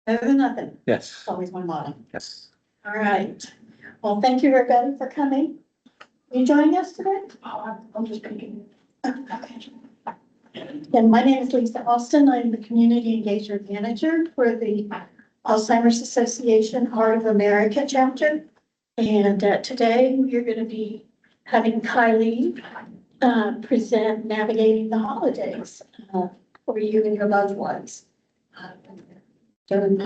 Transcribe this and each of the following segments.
Better than nothing. Yes. It's always my motto. Yes. All right. Well, thank you, everybody, for coming. You joining us today? Oh, I'm just thinking. Okay. And my name is Lisa Austin. I'm the Community Engagement Manager for the Alzheimer's Association Heart of America chapter. And today we are going to be having Kylie present Navigating the Holidays for you and your loved ones. During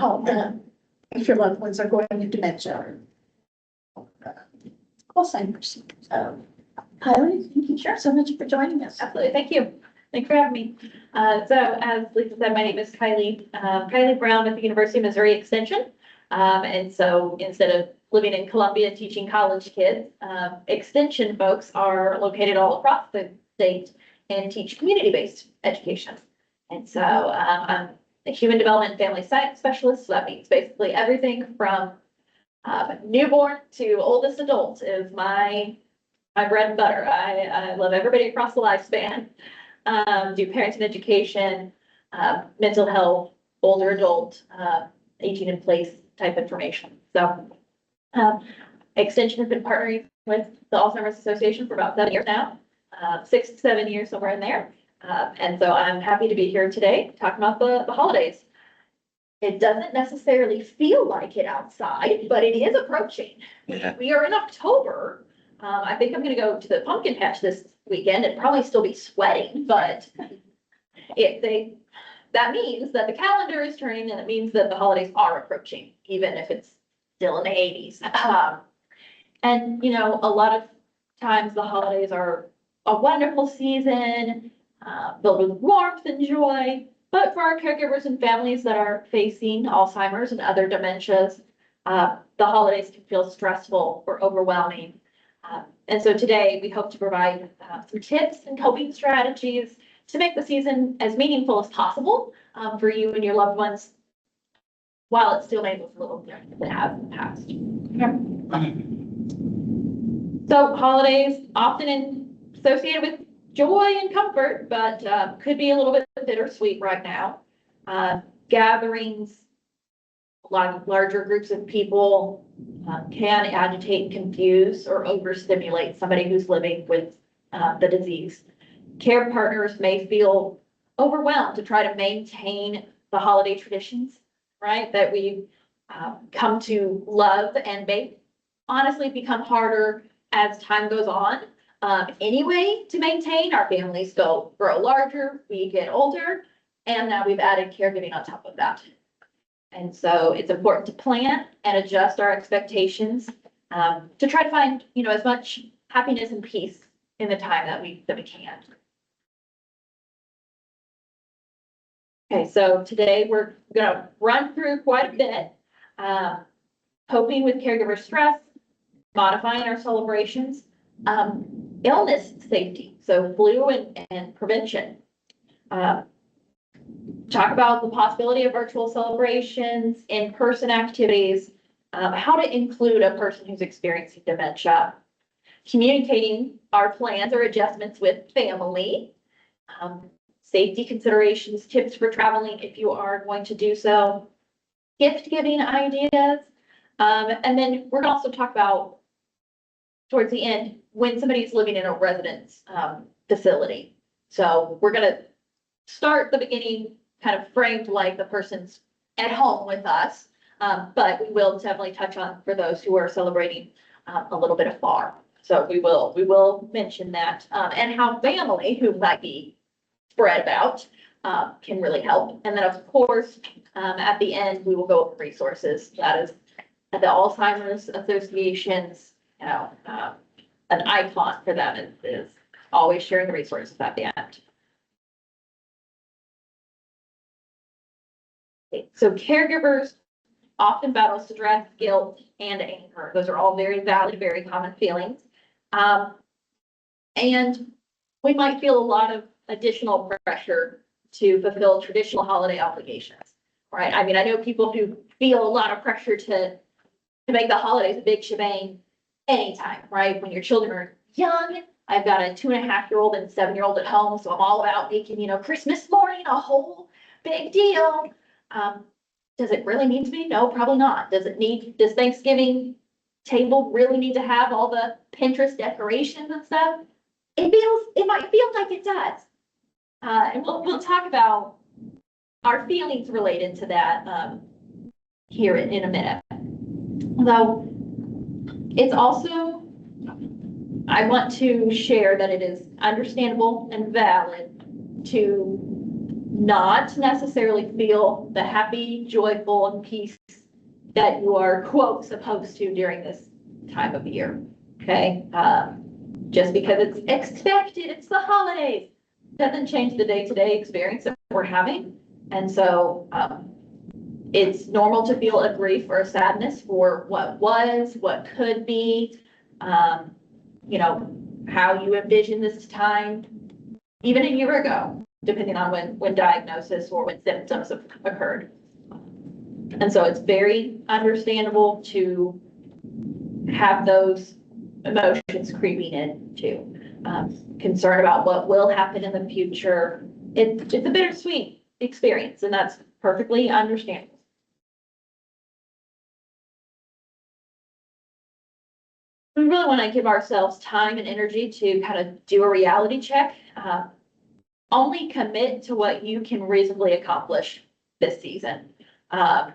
if your loved ones are going into dementia or Alzheimer's. So, Kylie, thank you so much for joining us. Absolutely. Thank you. Thanks for having me. So as Lisa said, my name is Kylie Brown with the University of Missouri Extension. And so instead of living in Columbia teaching college kids, Extension folks are located all across the state and teach community-based education. And so I'm a human development and family science specialist. So that means basically everything from newborn to oldest adult is my bread and butter. I love everybody across the lifespan. Do parenting education, mental health, older adult, aging in place type information. So Extension has been partnering with the Alzheimer's Association for about 7 years now, 6 to 7 years, somewhere in there. And so I'm happy to be here today talking about the holidays. It doesn't necessarily feel like it outside, but it is approaching. Yeah. We are in October. I think I'm going to go to the pumpkin patch this weekend and probably still be sweating, but that means that the calendar is turning and it means that the holidays are approaching, even if it's still in the 80s. And, you know, a lot of times the holidays are a wonderful season, filled with warmth and joy. But for our caregivers and families that are facing Alzheimer's and other dementias, the holidays can feel stressful or overwhelming. And so today we hope to provide some tips and coping strategies to make the season as meaningful as possible for you and your loved ones, while it still may look a little different than it has in the past. So holidays often associated with joy and comfort, but could be a little bit bittersweet right now. Gatherings, a lot of larger groups of people can agitate, confuse, or overstimulate somebody who's living with the disease. Care partners may feel overwhelmed to try to maintain the holiday traditions, right, that we've come to love and may honestly become harder as time goes on. Anyway, to maintain, our families grow larger, we get older, and now we've added caregiving on top of that. And so it's important to plan and adjust our expectations to try to find, you know, as much happiness and peace in the time that we can. Okay, so today we're going to run through quite a bit, coping with caregiver stress, modifying our celebrations, illness safety, so flu and prevention. Talk about the possibility of virtual celebrations, in-person activities, how to include a person who's experiencing dementia, communicating our plans or adjustments with family, safety considerations, tips for traveling if you are going to do so, gift giving ideas, and then we're going to also talk about towards the end when somebody's living in a residence facility. So we're going to start the beginning kind of framed like the person's at home with us, but we will definitely touch on for those who are celebrating a little bit afar. So we will mention that and how family who might be spread about can really help. And then of course, at the end, we will go over resources. That is the Alzheimer's Association's, you know, an icon for them is always sharing the resources at the end. Okay, so caregivers often battle stress, guilt, and anger. Those are all very valid, very common feelings. And we might feel a lot of additional pressure to fulfill traditional holiday obligations, right? I mean, I know people who feel a lot of pressure to make the holidays a big shebang anytime, right? When your children are young, I've got a 2.5-year-old and 7-year-old at home, so I'm all about making, you know, Christmas morning a whole big deal. Does it really need to be? No, probably not. Does Thanksgiving table really need to have all the Pinterest decorations and stuff? It might feel like it does. And we'll talk about our feelings related to that, here in a minute. Although it's also, I want to share that it is understandable and valid to not necessarily feel the happy, joyful, and peace that you are, quote, supposed to during this time of year, okay? Just because it's expected, it's the holidays, doesn't change the day-to-day experience that we're having. And so it's normal to feel a grief or a sadness for what was, what could be, you know, how you envision this time, even a year ago, depending on when diagnosis or when symptoms have occurred. And so it's very understandable to have those emotions creeping in too. Concern about what will happen in the future. It's a bittersweet experience, and that's perfectly understandable. We really want to give ourselves time and energy to kind of do a reality check. Only commit to what you can reasonably accomplish this season.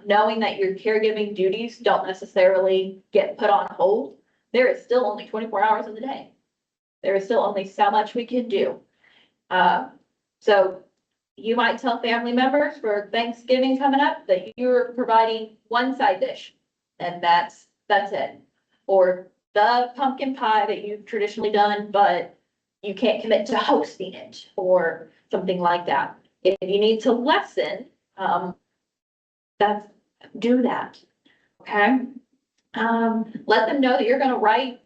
Knowing that your caregiving duties don't necessarily get put on hold. There is still only 24 hours in the day. There is still only so much we can do. So you might tell family members for Thanksgiving coming up that you're providing one side dish, and that's it. Or the pumpkin pie that you've traditionally done, but you can't commit to hosting it or something like that. If you need to lessen, do that, okay? Let them know that you're gonna write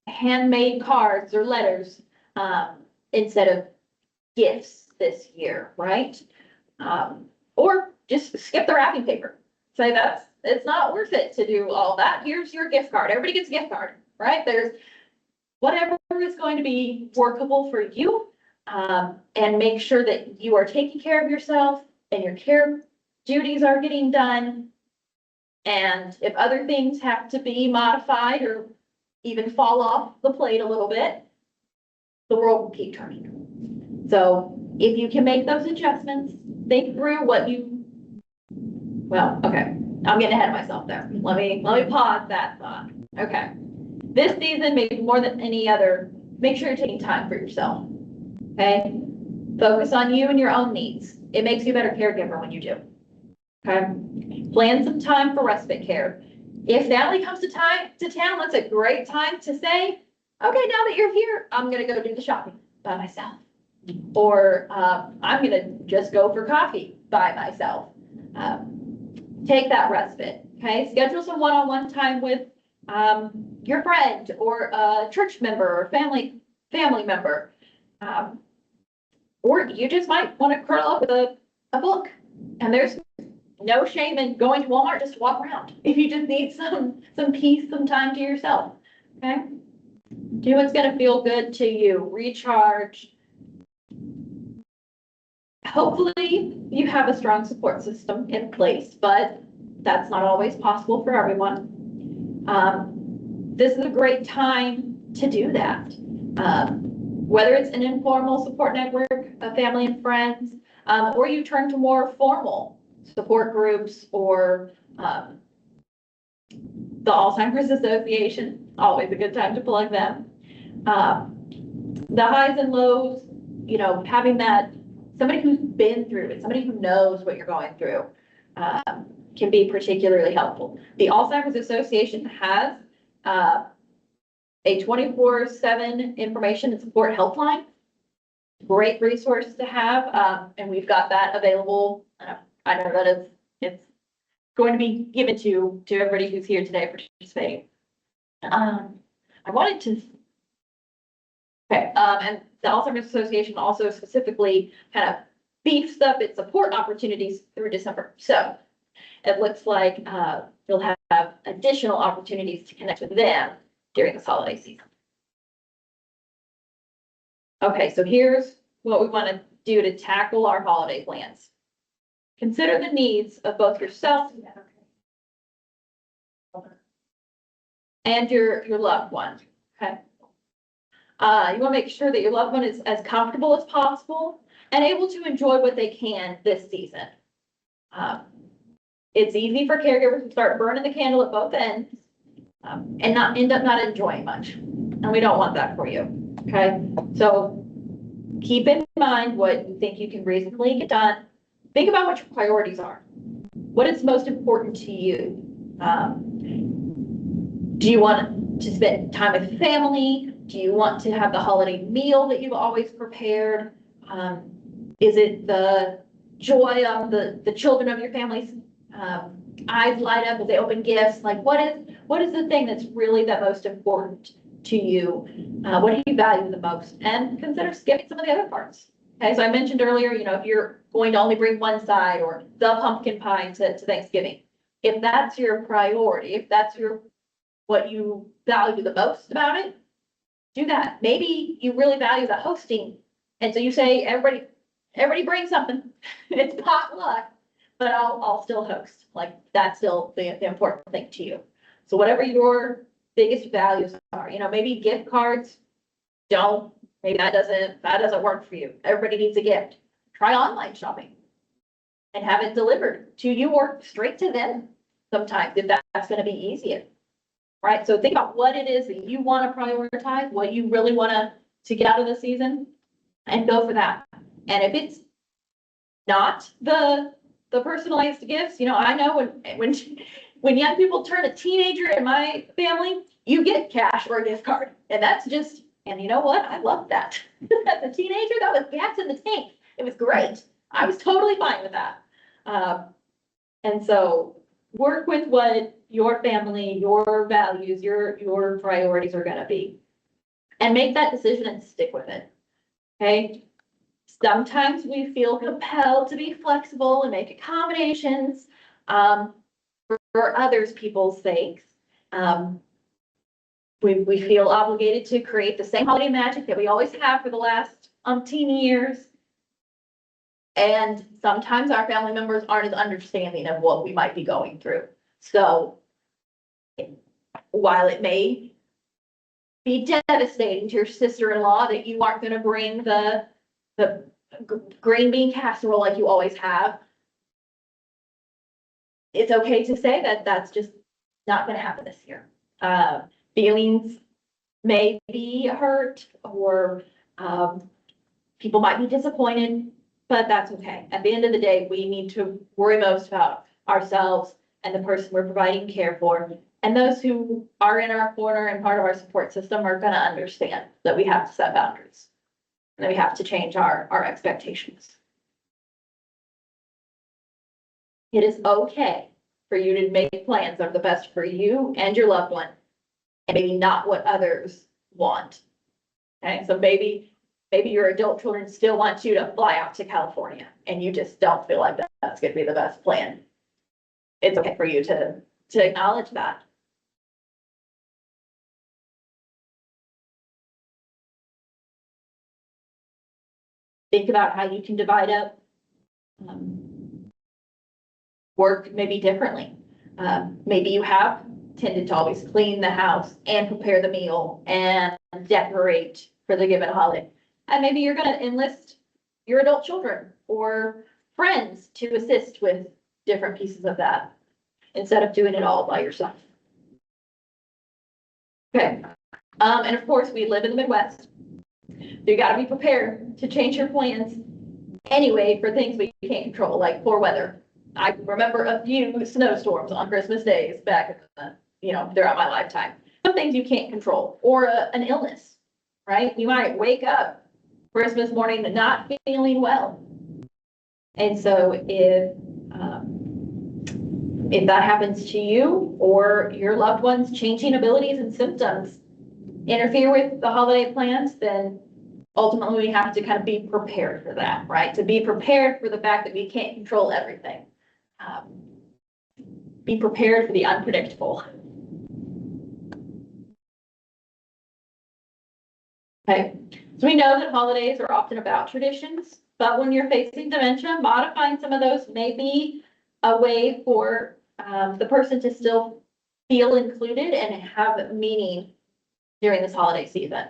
handmade cards or letters, instead of gifts this year, right? Or just skip the wrapping paper. Say it's not worth it to do all that. Here's your gift card. Everybody gets a gift card, right? There's whatever is going to be workable for you, and make sure that you are taking care of yourself and your care duties are getting done. And if other things have to be modified or even fall off the plate a little bit, the world will keep turning. So if you can make those adjustments, think through okay, I'm getting ahead of myself there. Let me pause that thought. Okay. This season, maybe more than any other, make sure you're taking time for yourself. Okay? Focus on you and your own needs. It makes you a better caregiver when you do. Okay? Plan some time for respite care. If family comes to town, that's a great time to say, okay, now that you're here, I'm gonna go do the shopping by myself. Or I'm gonna just go for coffee by myself. Take that respite, okay? Schedule some one-on-one time with your friend or a church member or family member. Or you just might want to curl up with a book. And there's no shame in going to Walmart just to walk around if you just need some peace, some time to yourself, okay? Do what's gonna feel good to you, recharge. Hopefully you have a strong support system in place, but that's not always possible for everyone. This is a great time to do that. Whether it's an informal support network of family and friends, or you turn to more formal support groups or the Alzheimer's Association, always a good time to plug them. The highs and lows, you know, having that somebody who's been through it, somebody who knows what you're going through, can be particularly helpful. The Alzheimer's Association has a 24/7 information and support helpline. Great resource to have, and we've got that available. I know that it's going to be given to everybody who's here today participating. I wanted to, okay, and the Alzheimer's Association also specifically kind of beefs up its support opportunities through December. So it looks like you'll have additional opportunities to connect with them during this holiday season. Okay, so here's what we want to do to tackle our holiday plans. consider the needs of both yourself and your loved one, okay? You wanna make sure that your loved one is as comfortable as possible and able to enjoy what they can this season. It's easy for caregivers to start burning the candle at both ends, and not end up not enjoying much. And we don't want that for you, okay? So keep in mind what you think you can reasonably get done. Think about what your priorities are. What is most important to you? Do you want to spend time with family? Do you want to have the holiday meal that you've always prepared? Is it the joy of the children of your family's eyes light up as they open gifts? Like, what is the thing that's really the most important to you? What do you value the most? And consider skipping some of the other parts. Okay, so I mentioned earlier, if you're going to only bring one side or the pumpkin pie to Thanksgiving, if that's your priority, if that's what you value the most about it, do that. Maybe you really value the hosting, and so you say everybody bring something. It's potluck, but I'll still host. Like, that's still the important thing to you. So whatever your biggest values are, maybe gift cards maybe that doesn't work for you. Everybody needs a gift. Try online shopping and have it delivered to you or straight to them sometimes, if that's going to be easier. Right? So think about what it is that you want to prioritize, what you really want to get out of the season, and go for that. And if it's not the personalized gifts, I know when young people turn a teenager in my family, you get cash or a gift card. And that's just, and you know what? I love that. As a teenager, that was gas in the tank. It was great. I was totally fine with that. And so work with what your family, your values, your priorities are going to be, and make that decision and stick with it. Okay. Sometimes we feel compelled to be flexible and make accommodations for others people's sakes. We feel obligated to create the same holiday magic that we always have for the last umpteen years. And sometimes our family members aren't as understanding of what we might be going through. So while it may be devastating to your sister-in-law that you aren't going to bring the green bean casserole like you always have, it's okay to say that that's just not going to happen this year. Feelings may be hurt, or people might be disappointed, but that's okay. At the end of the day, we need to worry most about ourselves and the person we're providing care for. And those who are in our corner and part of our support system are going to understand that we have to set boundaries and that we have to change our expectations. It is okay for you to make plans that are the best for you and your loved one, and maybe not what others want. Okay, so maybe your adult children still want you to fly out to California and you just don't feel like that's going to be the best plan. It's okay for you to acknowledge that. Think about how you can divide up work maybe differently. Maybe you have tended to always clean the house and prepare the meal and decorate for the given holiday. And maybe you're going to enlist your adult children or friends to assist with different pieces of that instead of doing it all by yourself. Okay. And of course, we live in the Midwest. So you got to be prepared to change your plans anyway for things we can't control, like poor weather. I remember a few snowstorms on Christmas days back in throughout my lifetime. Some things you can't control, or an illness, right? You might wake up Christmas morning not feeling well. And so if that happens to you or your loved ones, changing abilities and symptoms interfere with the holiday plans, then ultimately we have to kind of be prepared for that, right? To be prepared for the fact that we can't control everything. Be prepared for the unpredictable. Okay, so we know that holidays are often about traditions, but when you're facing dementia, modifying some of those may be a way for the person to still feel included and have meaning during this holiday season.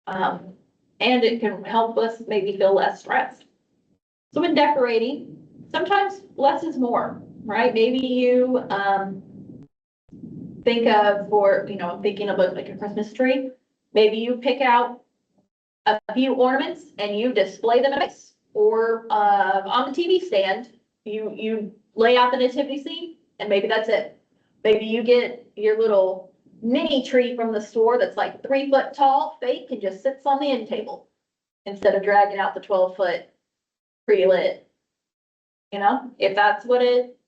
And it can help us maybe feel less stressed. So when decorating, sometimes less is more, right? Maybe you think of, for, thinking of like a Christmas tree, maybe you pick out a few ornaments and you display them in a place, or on the TV stand, you lay out the nativity scene, and maybe that's it. Maybe you get your little mini tree from the store that's like 3 foot tall, fake, and just sits on the end table instead of dragging out the 12-foot pre-lit. If that's what it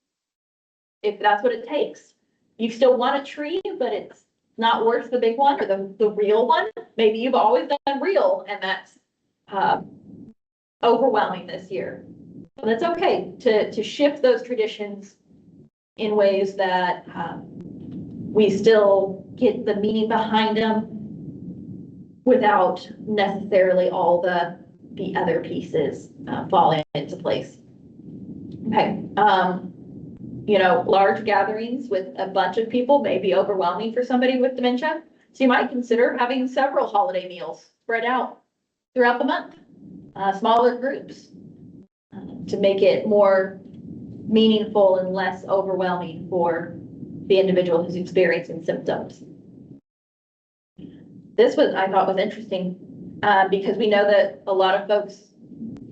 takes. You still want a tree, but it's not worth the big one or the real one. Maybe you've always done real, and that's overwhelming this year. But that's okay to shift those traditions in ways that we still get the meaning behind them without necessarily all the other pieces falling into place. Okay. Large gatherings with a bunch of people may be overwhelming for somebody with dementia. So you might consider having several holiday meals spread out throughout the month, smaller groups, to make it more meaningful and less overwhelming for the individual who's experiencing symptoms. This I thought was interesting because we know that a lot of folks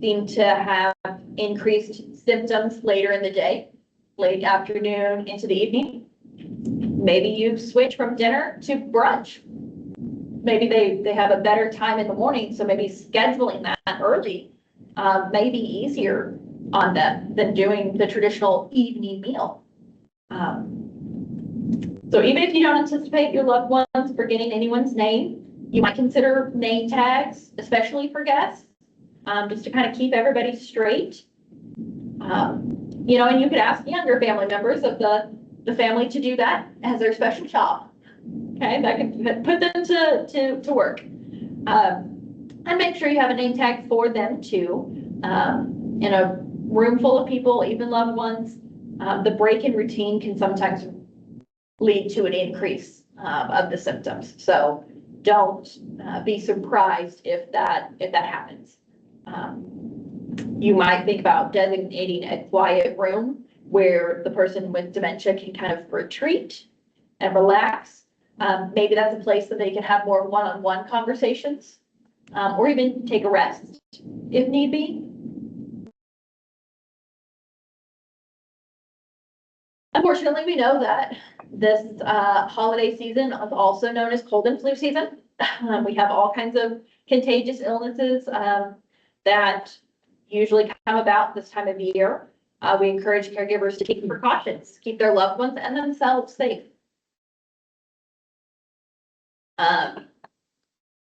seem to have increased symptoms later in the day, late afternoon into the evening. Maybe you switch from dinner to brunch. Maybe they have a better time in the morning, so maybe scheduling that early may be easier on them than doing the traditional evening meal. So even if you don't anticipate your loved ones forgetting anyone's name, you might consider name tags, especially for guests, just to kind of keep everybody straight. And you could ask younger family members of the family to do that as their special job. Okay, that can put them to work. And make sure you have a name tag for them too. In a room full of people, even loved ones, the break in routine can sometimes lead to an increase of the symptoms. So don't be surprised if that happens. You might think about designating a quiet room where the person with dementia can kind of retreat and relax. Maybe that's a place that they can have more one-on-one conversations, or even take a rest if need be. Unfortunately, we know that this holiday season is also known as cold and flu season. We have all kinds of contagious illnesses that usually come about this time of year. We encourage caregivers to take precautions, keep their loved ones and themselves safe.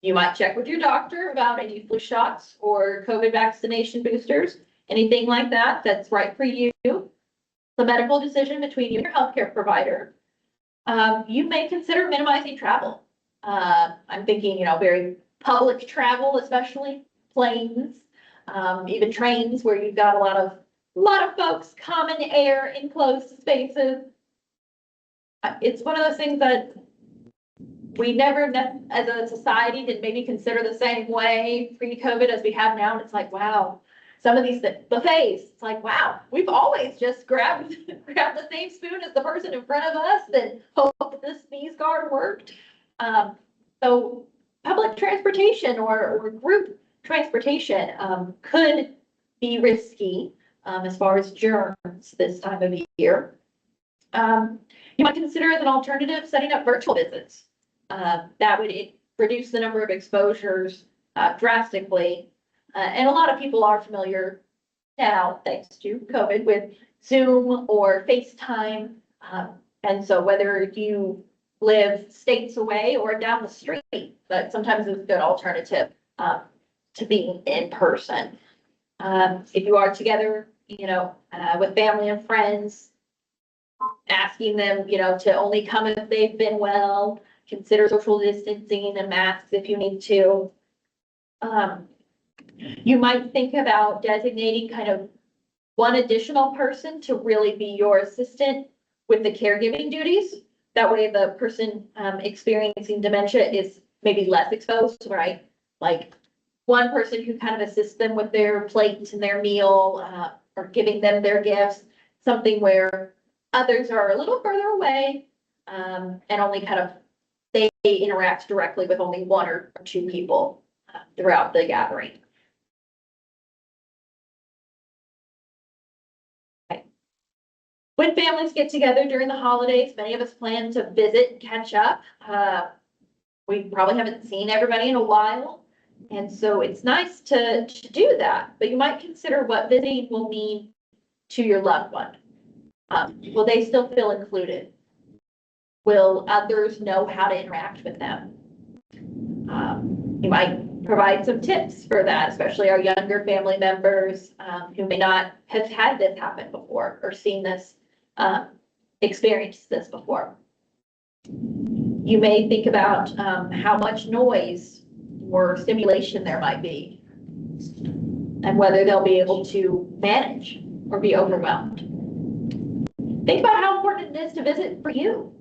You might check with your doctor about any flu shots or COVID vaccination boosters, anything like that that's right for you. The medical decision between you and your healthcare provider. You may consider minimizing travel. I'm thinking, very public travel, especially planes, even trains where you've got a lot of folks, common air, enclosed spaces. It's one of those things that we never, as a society, did maybe consider the same way pre-COVID as we have now. And it's like, wow, some of these buffets, it's like, wow, we've always just grabbed the same spoon as the person in front of us and hope that the sneeze guard worked. So public transportation or group transportation could be risky as far as germs this time of year. You might consider as an alternative setting up virtual visits. That would reduce the number of exposures drastically. And a lot of people are familiar now, thanks to COVID, with Zoom or FaceTime. And so whether you live states away or down the street, but sometimes it's a good alternative to being in person. If you are together, with family and friends, asking them, to only come if they've been well, consider social distancing and masks if you need to. You might think about designating kind of one additional person to really be your assistant with the caregiving duties. That way the person experiencing dementia is maybe less exposed, right? Like one person who kind of assists them with their plate and their meal, or giving them their gifts, something where others are a little further away, and only kind of they interact directly with only one or two people throughout the gathering. When families get together during the holidays, many of us plan to visit and catch up. We probably haven't seen everybody in a while. And so it's nice to do that, but you might consider what visiting will mean to your loved one. Will they still feel included? Will others know how to interact with them? You might provide some tips for that, especially our younger family members who may not have had this happen before or seen this, experienced this before. You may think about how much noise or stimulation there might be and whether they'll be able to manage or be overwhelmed. Think about how important it is to visit for you,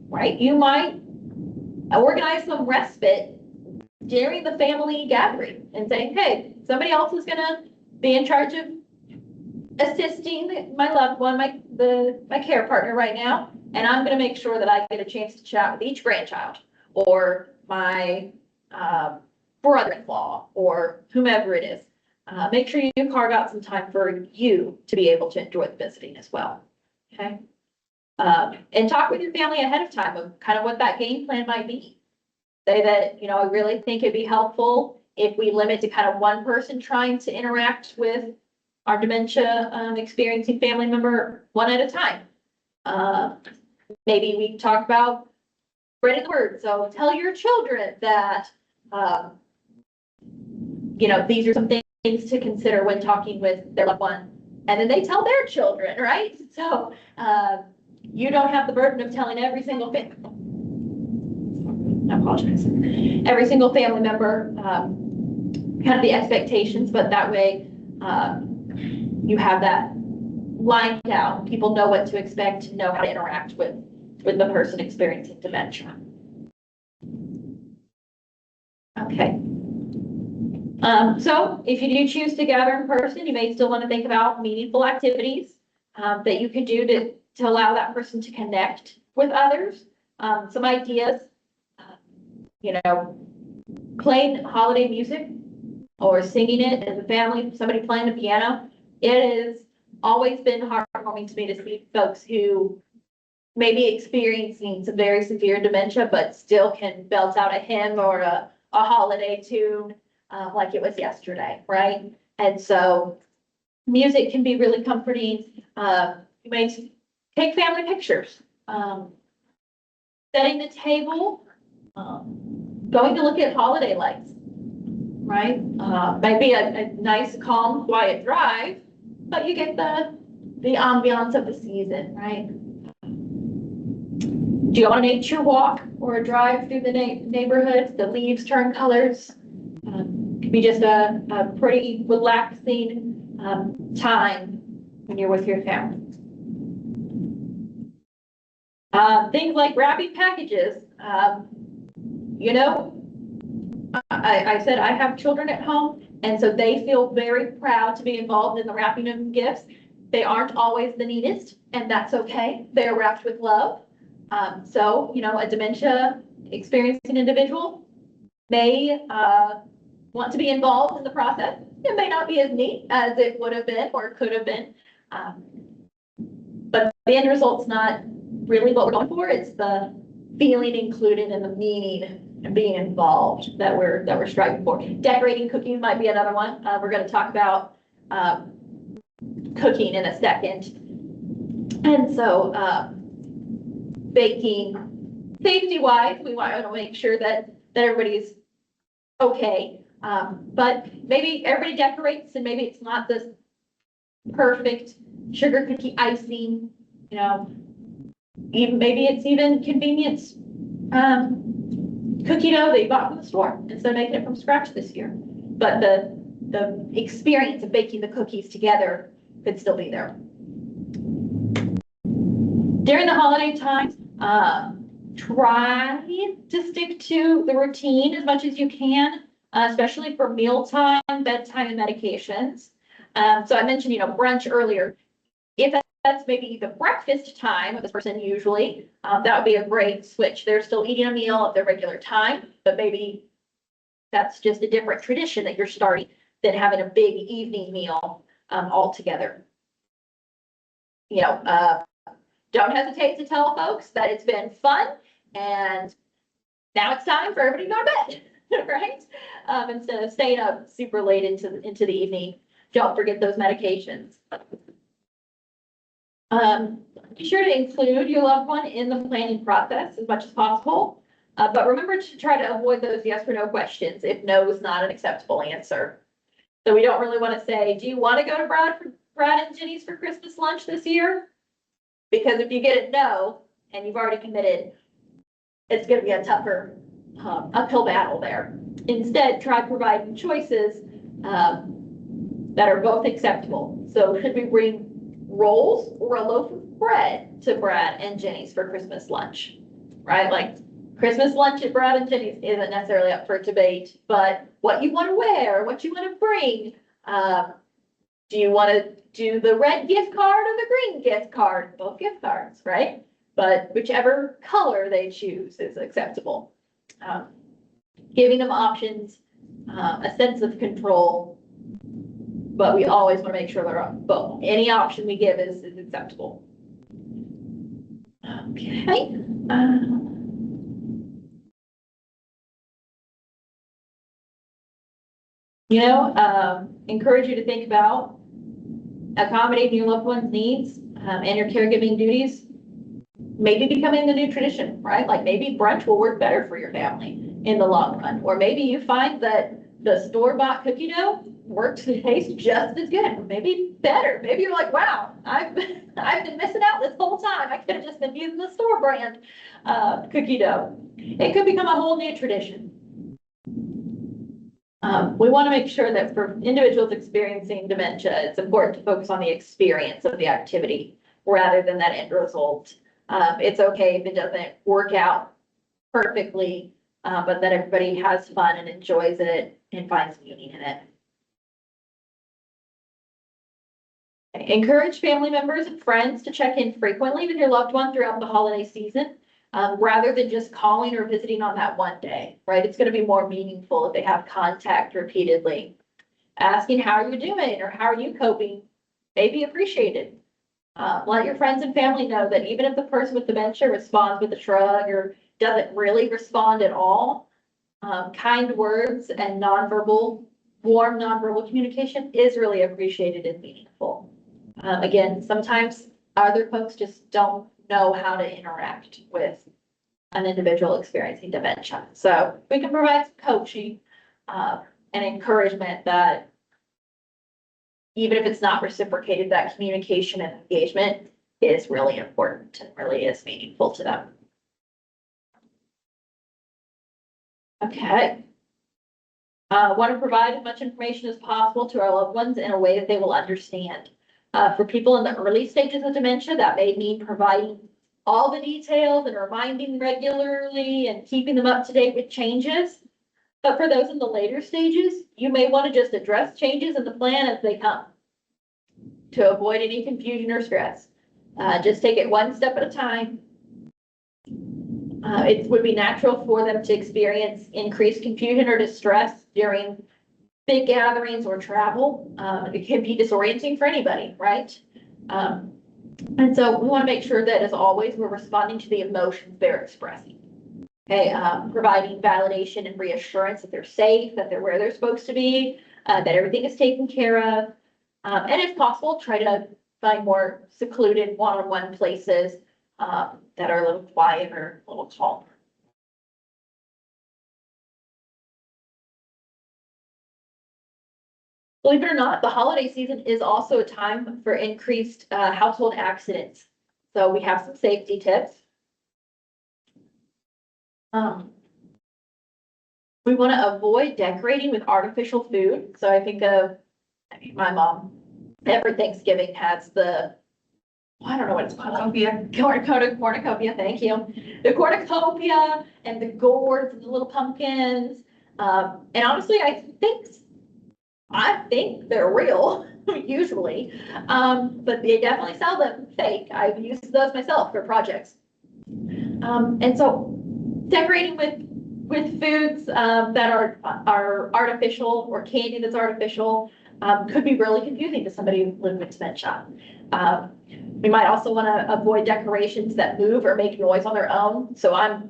right? You might organize some respite during the family gathering and say, hey, somebody else is gonna be in charge of assisting my loved one, my care partner right now, and I'm gonna make sure that I get a chance to chat with each grandchild or my brother-in-law or whomever it is. Make sure you carve out some time for you to be able to enjoy the visiting as well, okay? And talk with your family ahead of time of kind of what that game plan might be. Say that, you know, I really think it'd be helpful if we limit to kind of one person trying to interact with our dementia experiencing family member one at a time. Maybe we talk about spreading the word. So tell your children that, you know, these are some things to consider when talking with their loved one. And then they tell their children, right? So you don't have the burden of telling every single family. I apologize. Every single family member, kind of the expectations, but that way you have that lined out. People know what to expect, know how to interact with the person experiencing dementia. Okay. So if you do choose to gather in person, you may still want to think about meaningful activities that you could do to allow that person to connect with others. Some ideas, you know, playing holiday music or singing it as a family, somebody playing the piano. It has always been heartwarming to me to see folks who may be experiencing some very severe dementia, but still can belt out a hymn or a holiday tune like it was yesterday, right? And so music can be really comforting. You may take family pictures, setting the table, going to look at holiday lights, right? Maybe a nice, calm, quiet drive, but you get the ambiance of the season, right? Do you want a nature walk or a drive through the neighborhood? The leaves turn colors. Could be just a pretty relaxing time when you're with your family. Things like wrapping packages. You know, I said I have children at home, and so they feel very proud to be involved in the wrapping of gifts. They aren't always the neatest, and that's okay. They're wrapped with love. So, you know, a dementia experiencing individual may want to be involved in the process. It may not be as neat as it would have been or could have been. But the end result's not really what we're going for. It's the feeling included and the meaning and being involved that we're striving for. Decorating cookies might be another one. We're going to talk about cooking in a second. And so baking, safety-wise, we want to make sure that everybody's okay. But maybe everybody decorates, and maybe it's not this perfect sugar cookie icing, you know, even maybe it's even convenience cookie dough that you bought from the store instead of making it from scratch this year. But the experience of baking the cookies together could still be there. During the holiday times, try to stick to the routine as much as you can, especially for mealtime, bedtime, and medications. So I mentioned, brunch earlier. If that's maybe the breakfast time of this person usually, that would be a great switch. They're still eating a meal at their regular time, but maybe that's just a different tradition that you're starting than having a big evening meal all together. Don't hesitate to tell folks that it's been fun and now it's time for everybody to go to bed, right? Instead of staying up super late into the evening. Don't forget those medications. Be sure to include your loved one in the planning process as much as possible. But remember to try to avoid those yes or no questions if no is not an acceptable answer. So we don't really want to say, do you want to go to Brad and Jenny's for Christmas lunch this year? Because if you get a no and you've already committed, it's going to be a tougher uphill battle there. Instead, try providing choices that are both acceptable. So should we bring rolls or a loaf of bread to Brad and Jenny's for Christmas lunch, right? Like Christmas lunch at Brad and Jenny's isn't necessarily up for debate, but what you want to wear, what you want to bring, do you want to do the red gift card or the green gift card? Both gift cards, right? But whichever color they choose is acceptable. Giving them options, a sense of control, but we always want to make sure they're both. Any option we give is acceptable. Okay. Encourage you to think about accommodating your loved one's needs and your caregiving duties, maybe becoming the new tradition, right? Like maybe brunch will work better for your family in the long run, or maybe you find that the store-bought cookie dough works and tastes just as good, or maybe better. Maybe you're like, wow, I've been missing out this whole time. I could have just been using the store brand cookie dough. It could become a whole new tradition. We want to make sure that for individuals experiencing dementia, it's important to focus on the experience of the activity rather than that end result. It's okay if it doesn't work out perfectly, but that everybody has fun and enjoys it and finds meaning in it. Encourage family members and friends to check in frequently with your loved one throughout the holiday season. Rather than just calling or visiting on that one day, right? It's going to be more meaningful if they have contact repeatedly. Asking how are you doing or how are you coping may be appreciated. Let your friends and family know that even if the person with dementia responds with a shrug or doesn't really respond at all, kind words and warm nonverbal communication is really appreciated and meaningful. Again, sometimes other folks just don't know how to interact with an individual experiencing dementia. So we can provide some coaching and encouragement that even if it's not reciprocated, that communication and engagement is really important and really is meaningful to them. Okay. Want to provide as much information as possible to our loved ones in a way that they will understand. For people in the early stages of dementia, that may mean providing all the details and reminding regularly and keeping them up to date with changes. But for those in the later stages, you may want to just address changes in the plan as they come to avoid any confusion or stress. Just take it one step at a time. It would be natural for them to experience increased confusion or distress during big gatherings or travel. It can be disorienting for anybody, right? And so we want to make sure that, as always, we're responding to the emotions they're expressing. Okay, providing validation and reassurance that they're safe, that they're where they're supposed to be, that everything is taken care of. And if possible, try to find more secluded one-on-one places that are a little quieter, a little calmer. Believe it or not, the holiday season is also a time for increased household accidents. So we have some safety tips. We want to avoid decorating with artificial food. So my mom, every Thanksgiving has I don't know what it's called. Cornucopia, thank you. The cornucopia and the gourds and the little pumpkins. And honestly, I think they're real, usually. But they definitely sell them fake. I've used those myself for projects. And so decorating with foods that are artificial or candy that's artificial could be really confusing to somebody living with dementia. We might also want to avoid decorations that move or make noise on their own. So I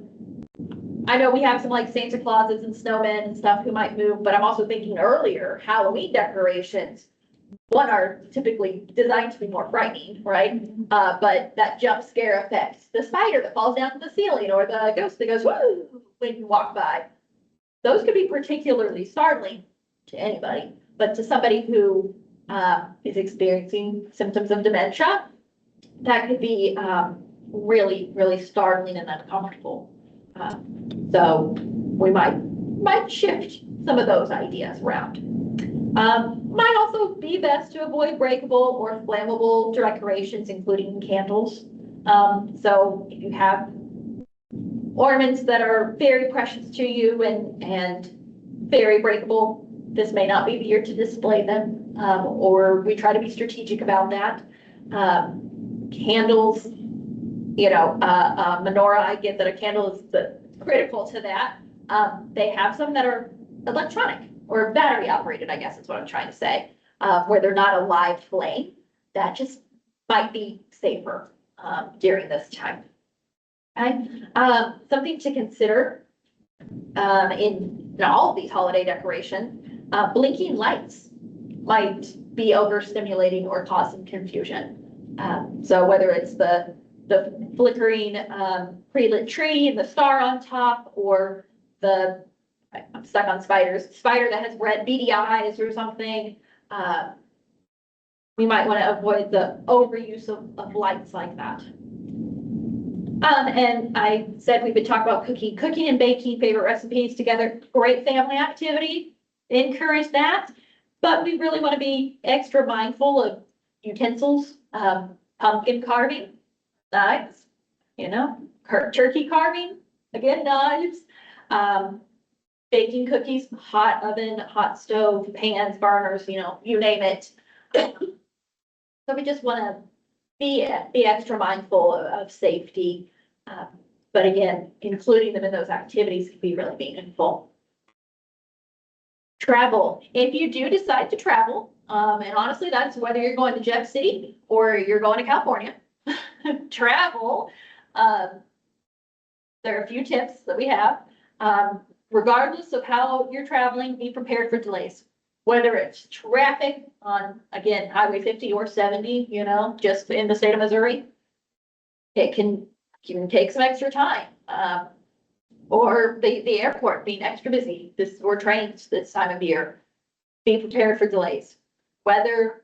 know we have some like Santa Clauses and snowmen and stuff who might move, but I'm also thinking earlier, Halloween decorations, one are typically designed to be more frightening, right? But that jump scare effect, the spider that falls down to the ceiling or the ghost that goes, woo, when you walk by, those could be particularly startling to anybody, but to somebody who is experiencing symptoms of dementia, that could be really, really startling and uncomfortable. So we might shift some of those ideas around. Might also be best to avoid breakable or flammable decorations, including candles. So if you have ornaments that are very precious to you and very breakable, this may not be the year to display them, or we try to be strategic about that. Candles, menorah, I get that a candle is critical to that. They have some that are electronic or battery operated, I guess is what I'm trying to say, where they're not a live flame. That just might be safer during this time. Okay, something to consider in all of these holiday decorations, blinking lights might be overstimulating or cause some confusion. So whether it's the flickering pre-lit tree and the star on top, or I'm stuck on spider that has red beady eyes or something, we might want to avoid the overuse of lights like that. And I said we would talk about cooking and baking, favorite recipes together. Great family activity, encourage that. But we really want to be extra mindful of utensils, pumpkin carving, knives, turkey carving, again, knives, baking cookies, hot oven, hot stove, pans, burners, you name it. So we just want to be extra mindful of safety. But again, including them in those activities can be really meaningful. Travel. If you do decide to travel, and honestly, that's whether you're going to Jeff City or you're going to California, travel, there are a few tips that we have. Regardless of how you're traveling, be prepared for delays. Whether it's traffic on, again, Highway 50 or 70, just in the state of Missouri, it can take some extra time. Or the airport being extra busy, or trains this time of year. Be prepared for delays. Weather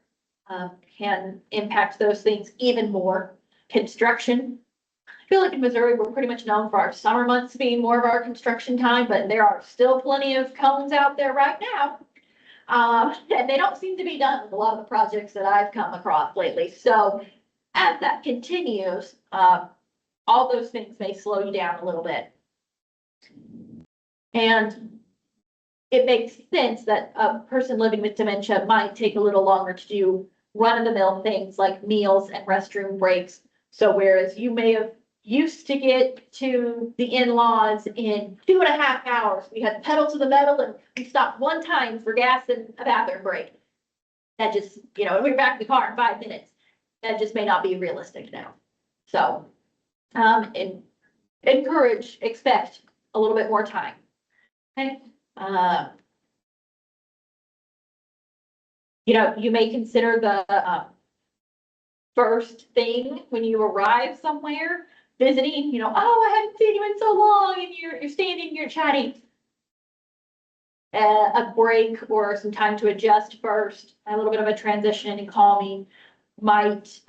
can impact those things even more. Construction. I feel like in Missouri, we're pretty much known for our summer months being more of our construction time, but there are still plenty of cones out there right now. And they don't seem to be done with a lot of the projects that I've come across lately. So as that continues, all those things may slow you down a little bit. And it makes sense that a person living with dementia might take a little longer to do run-of-the-mill things like meals and restroom breaks. So whereas you may have used to get to the in-laws in 2.5 hours, we had pedal to the metal and we stopped one time for gas and a bathroom break. That just, and we were back in the car in 5 minutes. That just may not be realistic now. So, and expect a little bit more time. Okay. You may consider the first thing when you arrive somewhere, visiting, oh, I haven't seen you in so long, and you're standing, you're chatting. A break or some time to adjust first, a little bit of a transition and calming might,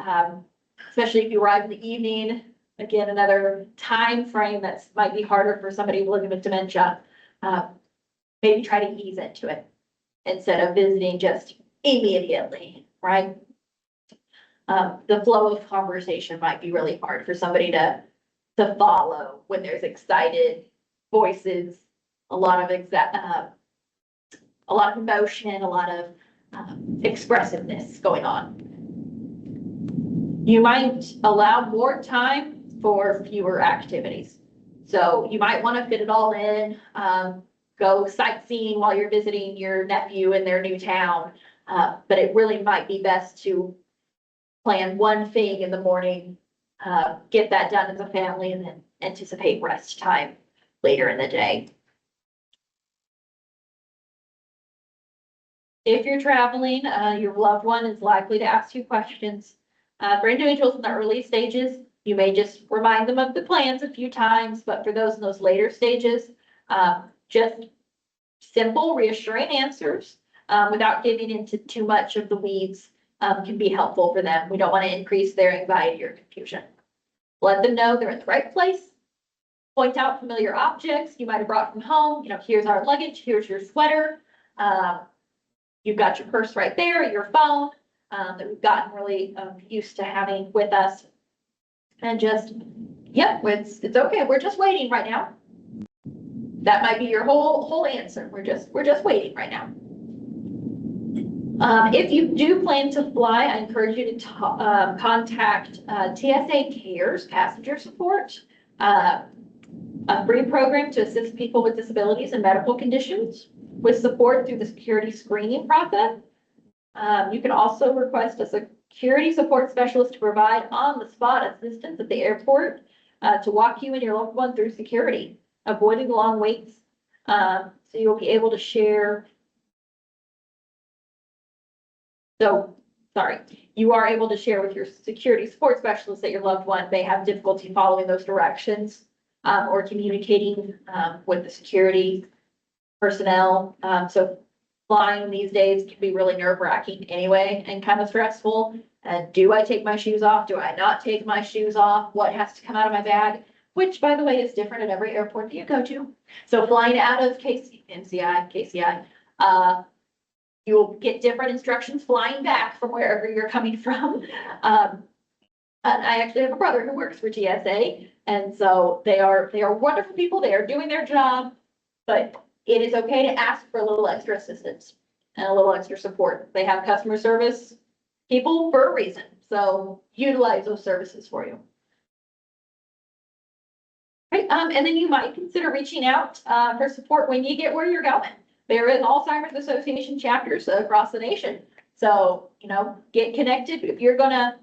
especially if you arrive in the evening, again, another time frame that might be harder for somebody living with dementia. maybe try to ease into it instead of visiting just immediately, right? The flow of conversation might be really hard for somebody to follow when there's excited voices, a lot of emotion, a lot of expressiveness going on. You might allow more time for fewer activities. So you might want to fit it all in, go sightseeing while you're visiting your nephew in their new town. But it really might be best to plan one thing in the morning, get that done as a family, and then anticipate rest time later in the day. If you're traveling, your loved one is likely to ask you questions. For individuals in the early stages, you may just remind them of the plans a few times, but for those in those later stages, just simple, reassuring answers without getting into too much of the weeds can be helpful for them. We don't want to increase their anxiety or confusion. Let them know they're in the right place. Point out familiar objects you might have brought from home. Here's our luggage, here's your sweater. You've got your purse right there, your phone that we've gotten really used to having with us. And just, yep, it's okay. We're just waiting right now. That might be your whole answer. We're just waiting right now. If you do plan to fly, I encourage you to contact TSA Cares Passenger Support, a free program to assist people with disabilities and medical conditions with support through the security screening process. You can also request a security support specialist to provide on-the-spot assistance at the airport to walk you and your loved one through security, avoiding long waits. So you'll be able to share. You are able to share with your security support specialist that your loved one may have difficulty following those directions or communicating with the security personnel. So flying these days can be really nerve-wracking anyway and kind of stressful. Do I take my shoes off? Do I not take my shoes off? What has to come out of my bag? Which, by the way, is different at every airport that you go to. So flying out of KCI, you'll get different instructions flying back from wherever you're coming from. And I actually have a brother who works for TSA, and so they are wonderful people. They are doing their job, but it is okay to ask for a little extra assistance and a little extra support. They have customer service people for a reason, so utilize those services for you. Right, and then you might consider reaching out for support when you get where you're going. There is Alzheimer's Association chapters across the nation. So, get connected. If you're gonna,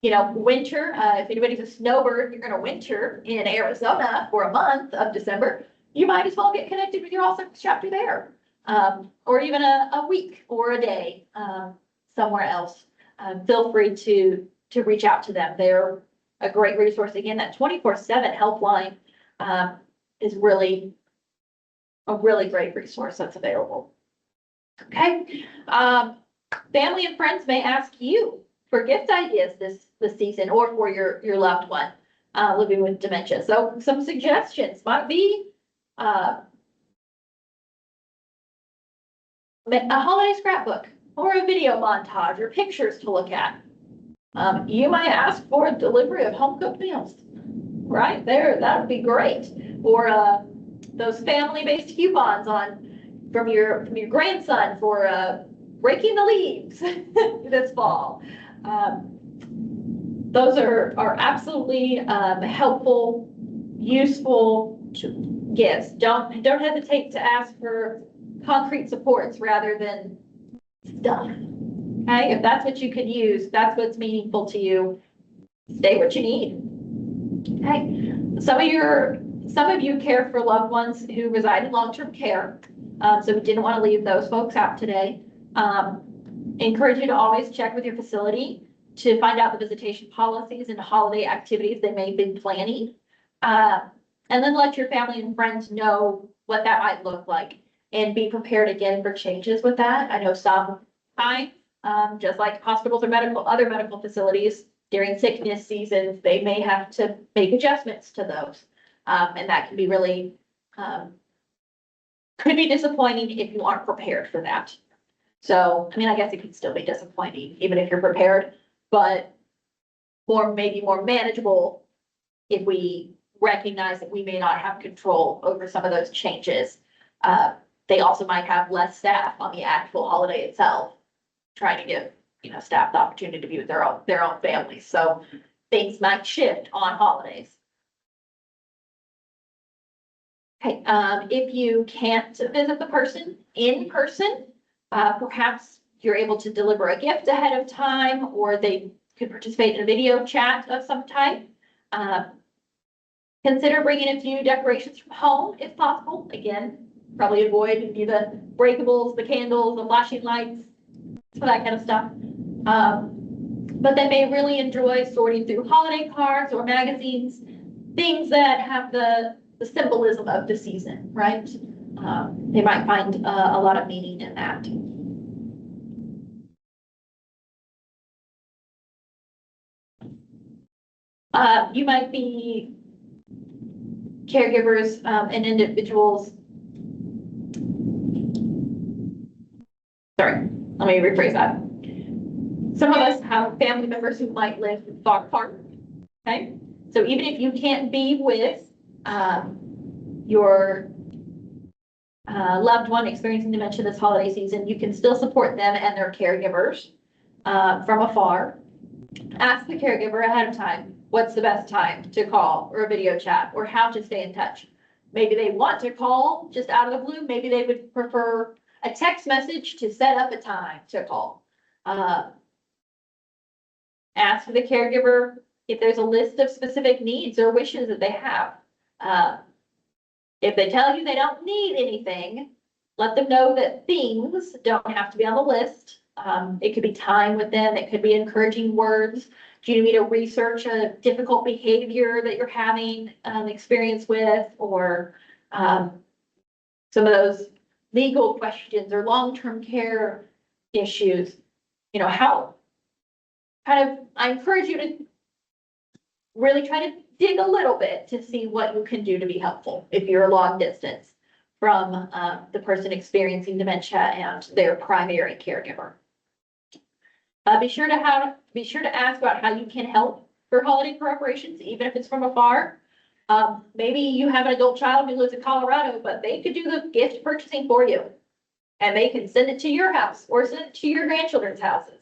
winter, if anybody's a snowbird, you're gonna winter in Arizona for a month of December, you might as well get connected with your Alzheimer's chapter there. Or even a week or a day somewhere else. Feel free to reach out to them. They're a great resource. Again, that 24/7 helpline is really a really great resource that's available. Okay. Family and friends may ask you for gift ideas this season or for your loved one living with dementia. So some suggestions might be a holiday scrapbook or a video montage or pictures to look at. You might ask for a delivery of home cooked meals right there. That would be great. Or those family-based coupons from your grandson for raking the leaves this fall. Those are absolutely helpful, useful gifts. Don't hesitate to ask for concrete supports rather than stuff. Okay, if that's what you could use, that's what's meaningful to you. Stay what you need. Okay, some of you care for loved ones who reside in long-term care, so we didn't want to leave those folks out today. Encourage you to always check with your facility to find out the visitation policies and holiday activities they may have been planning. And then let your family and friends know what that might look like and be prepared again for changes with that. I know sometimes, just like hospitals or other medical facilities during sickness seasons, they may have to make adjustments to those. And that can be really could be disappointing if you aren't prepared for that. So, I mean, I guess it could still be disappointing, even if you're prepared, but maybe more manageable if we recognize that we may not have control over some of those changes. They also might have less staff on the actual holiday itself, trying to give, staff the opportunity to be with their own families. So things might shift on holidays. Okay, if you can't visit the person in person, perhaps you're able to deliver a gift ahead of time, or they could participate in a video chat of some type. Consider bringing a few decorations from home if possible. Again, probably avoid any of the breakables, the candles, the flashing lights, for that kind of stuff. But they may really enjoy sorting through holiday cards or magazines, things that have the symbolism of the season, right? They might find a lot of meaning in that. You might be caregivers and individuals. Sorry, let me rephrase that. Some of us have family members who might live far apart, okay? So even if you can't be with your loved one experiencing dementia this holiday season, you can still support them and their caregivers from afar. Ask the caregiver ahead of time, what's the best time to call or a video chat, or how to stay in touch. Maybe they want to call just out of the blue. Maybe they would prefer a text message to set up a time to call. Ask the caregiver if there's a list of specific needs or wishes that they have. If they tell you they don't need anything, let them know that things don't have to be on the list. It could be time with them. It could be encouraging words. Do you need me to research a difficult behavior that you're having experience with, or some of those legal questions or long-term care issues? How I encourage you to really try to dig a little bit to see what you can do to be helpful if you're a long distance from the person experiencing dementia and their primary caregiver. Be sure to ask about how you can help for holiday preparations, even if it's from afar. Maybe you have an adult child who lives in Colorado, but they could do the gift purchasing for you, and they can send it to your house or send it to your grandchildren's houses.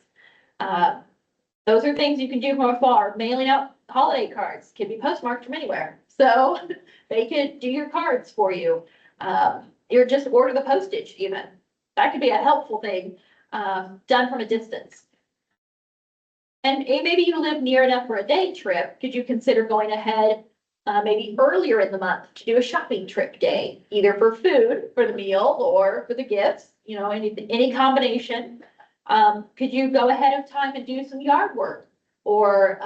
Those are things you can do from afar. Mailing out holiday cards can be postmarked from anywhere, so they could do your cards for you. Or just order the postage even. That could be a helpful thing done from a distance. And maybe you live near enough for a day trip. Could you consider going ahead maybe earlier in the month to do a shopping trip day, either for food, for the meal, or for the gifts, any combination. Could you go ahead of time and do some yard work, or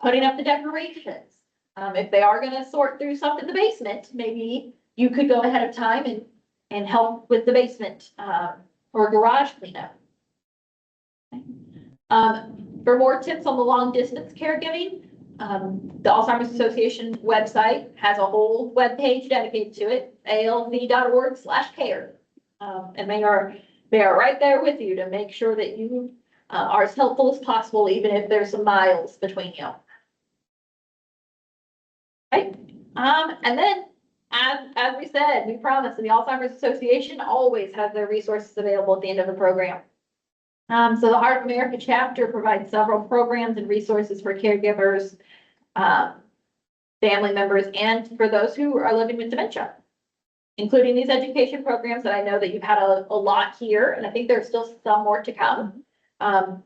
putting up the decorations? If they are going to sort through stuff in the basement, maybe you could go ahead of time and help with the basement or garage cleanup. For more tips on the long distance caregiving, the Alzheimer's Association website has a whole web page dedicated to it, alz.org/care. And they are right there with you to make sure that you are as helpful as possible, even if there's some miles between you. Right. And then, as we said, we promised, the Alzheimer's Association always has their resources available at the end of the program. So the Heart of America chapter provides several programs and resources for caregivers, family members, and for those who are living with dementia, including these education programs that I know that you've had a lot here, and I think there's still some more to come.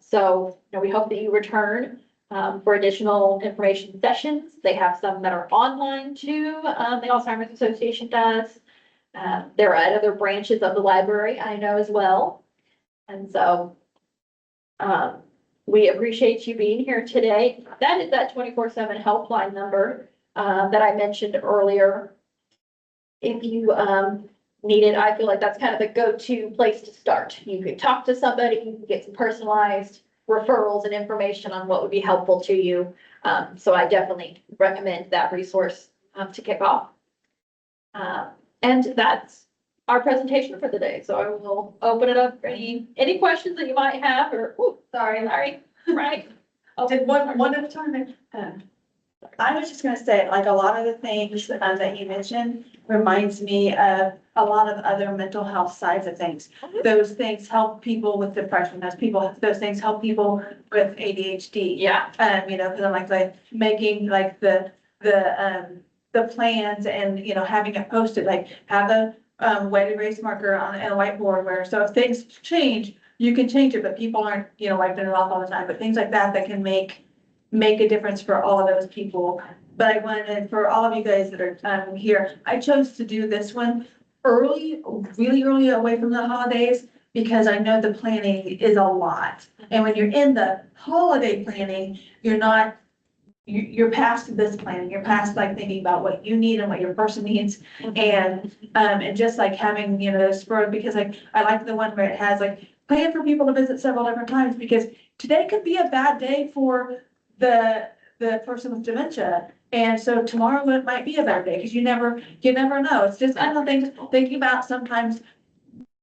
So we hope that you return for additional information sessions. They have some that are online too. The Alzheimer's Association does. There are other branches of the library, I know, as well. And so we appreciate you being here today. That is that 24/7 helpline number that I mentioned earlier. If you need it, I feel like that's kind of the go-to place to start. You can talk to somebody, you can get some personalized referrals and information on what would be helpful to you. So I definitely recommend that resource to kick off. And that's our presentation for the day. So I will open it up for any questions that you might have or, oh, sorry, Larry, right? Did one at a time. I was just gonna say, like, a lot of the things that you mentioned reminds me of a lot of other mental health sides of things. Those things help people with depression, those things help people with ADHD. Yeah, You know, because I'm like making like the plans and, you know, having it posted, like have a wet erase marker on a whiteboard where, so if things change, you can change it, but people aren't, you know, wiping it off all the time, but things like that can make a difference for all of those people. But I wanted, for all of you guys that are here, I chose to do this one early, really early away from the holidays, because I know the planning is a lot. And when you're in the holiday planning, you're past this planning, you're past like thinking about what you need and what your person needs. And just like having, you know, those spur, because like, I like the one where it has like, plan for people to visit several different times, because today could be a bad day for the person with dementia. And so tomorrow it might be a bad day, because you never know. It's just kind of thinking about sometimes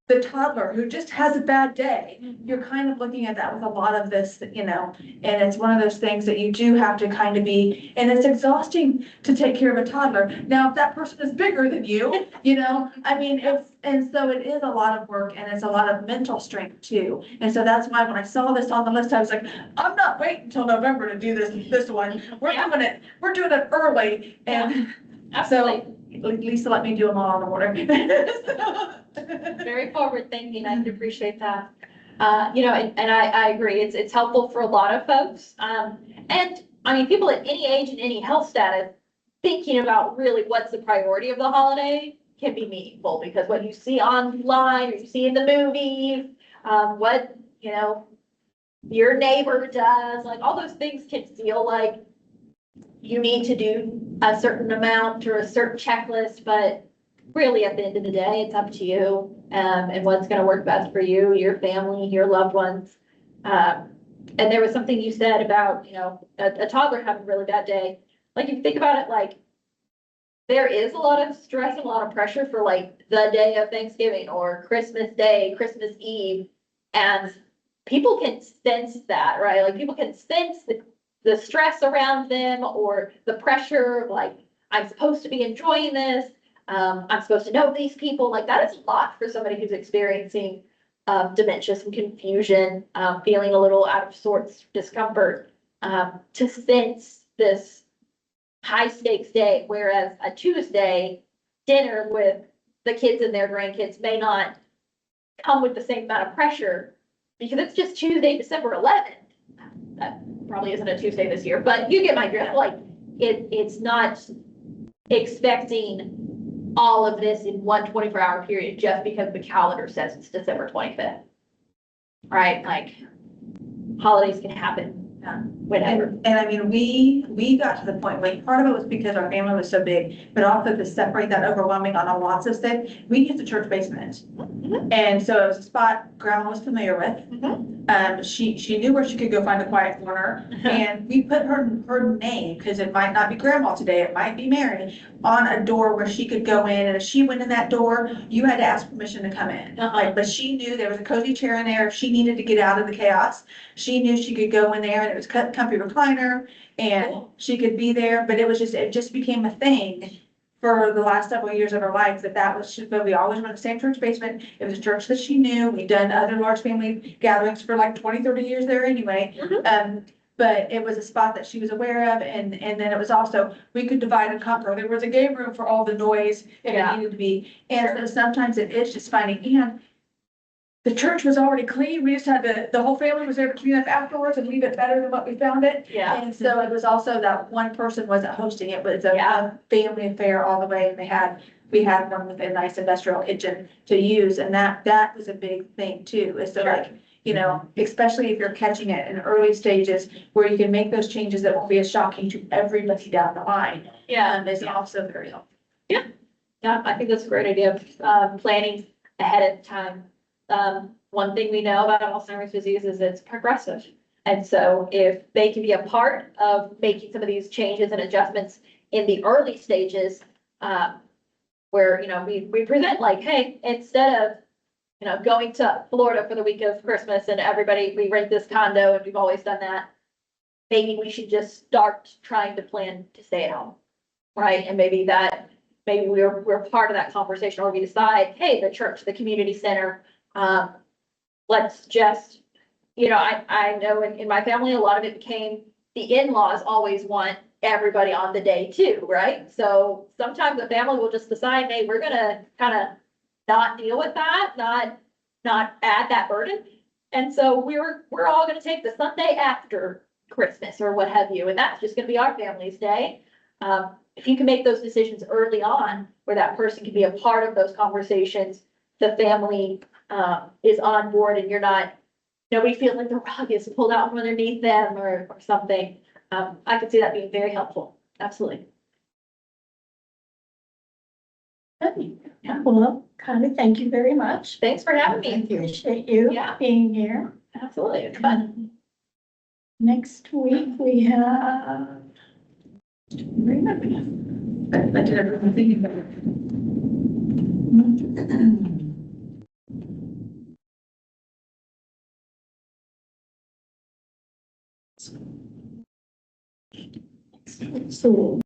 the toddler who just has a bad day. You're kind of looking at that with a lot of this, you know, and it's one of those things that you do have to kind of be, and it's exhausting to take care of a toddler. Now, if that person is bigger than you, you know, I mean, and so it is a lot of work, and it's a lot of mental strength too. And so that's why when I saw this on the list, I was like, I'm not waiting until November to do this one. We're doing it early. And so Lisa let me do them all in order. very forward thinking. I can appreciate that. You know, and I agree. It's helpful for a lot of folks. And I mean, people at any age and any health status thinking about really what's the priority of the holiday can be meaningful, because what you see online or you see in the movies, what, you know, your neighbor does, like all those things can feel like you need to do a certain amount or a certain checklist, but really at the end of the day, it's up to you, and what's gonna work best for you, your family, your loved ones. And there was something you said about, you know, a toddler having a really bad day. Like, if you think about it, like, there is a lot of stress and a lot of pressure for like the day of Thanksgiving or Christmas Day, Christmas Eve. And people can sense that, right? Like, people can sense the stress around them or the pressure, like, I'm supposed to be enjoying this. I'm supposed to know these people. Like, that is a lot for somebody who's experiencing dementia, some confusion, feeling a little out of sorts, discomfort, to sense this high stakes day, whereas a Tuesday dinner with the kids and their grandkids may not come with the same amount of pressure, because it's just Tuesday, December 11th. That probably isn't a Tuesday this year, but you get my drift. Like, it's not expecting all of this in one 24-hour period just because the calendar says it's December 25th. Right? Like, holidays can happen whenever. And I mean, we got to the point, like, part of it was because our family was so big, but also to separate that overwhelming on a lots of stuff, we used the church basement. And so it was a spot Grandma was familiar with. She knew where she could go find a quiet corner, and we put her name, because it might not be Grandma today, it might be Mary, on a door where she could go in, and if she went in that door, you had to ask permission to come in. Like, but she knew there was a cozy chair in there. If she needed to get out of the chaos, she knew she could go in there, and it was comfy recliner, and she could be there. But it just became a thing for the last several years of her life, that was, but we always went to the same church basement. It was a church that she knew. We'd done other large family gatherings for like 20, 30 years there anyway. But it was a spot that she was aware of, and then it was also, we could divide and conquer. There was a game room for all the noise if it needed to be. And so sometimes it is just finding, and the church was already clean. We just had the whole family was there to clean up afterwards and leave it better than what we found it. Yeah. And so it was also that one person wasn't hosting it, but it's a family affair all the way. And we had one with a nice industrial kitchen to use. And that was a big thing too. Is so like, you know, especially if you're catching it in early stages where you can make those changes that won't be as shocking to everybody down the line. Is also very helpful. Yeah, I think that's a great idea of planning ahead of time. One thing we know about Alzheimer's disease is it's progressive. And so if they can be a part of making some of these changes and adjustments in the early stages, where, we present like, hey, instead of, going to Florida for the week of Christmas and everybody, we rent this condo and we've always done that. Maybe we should just start trying to plan to stay at home, right? And maybe we're part of that conversation, or we decide, hey, the church, the community center, let's just, I know in my family, a lot of it became the in-laws always want everybody on the day too, right? So sometimes the family will just decide, hey, we're gonna kind of not deal with that, not add that burden. And so we're all gonna take the Sunday after Christmas or what have you, and that's just gonna be our family's day. If you can make those decisions early on, where that person can be a part of those conversations, the family is on board, and nobody feels like the rug is pulled out from underneath them or something. I could see that being very helpful. Absolutely. Yeah, well, Connie, thank you very much. Thanks for having me. Appreciate you Yeah. being here. Absolutely. It's fun. Next week we have. Remember. I did everything thinking about it. So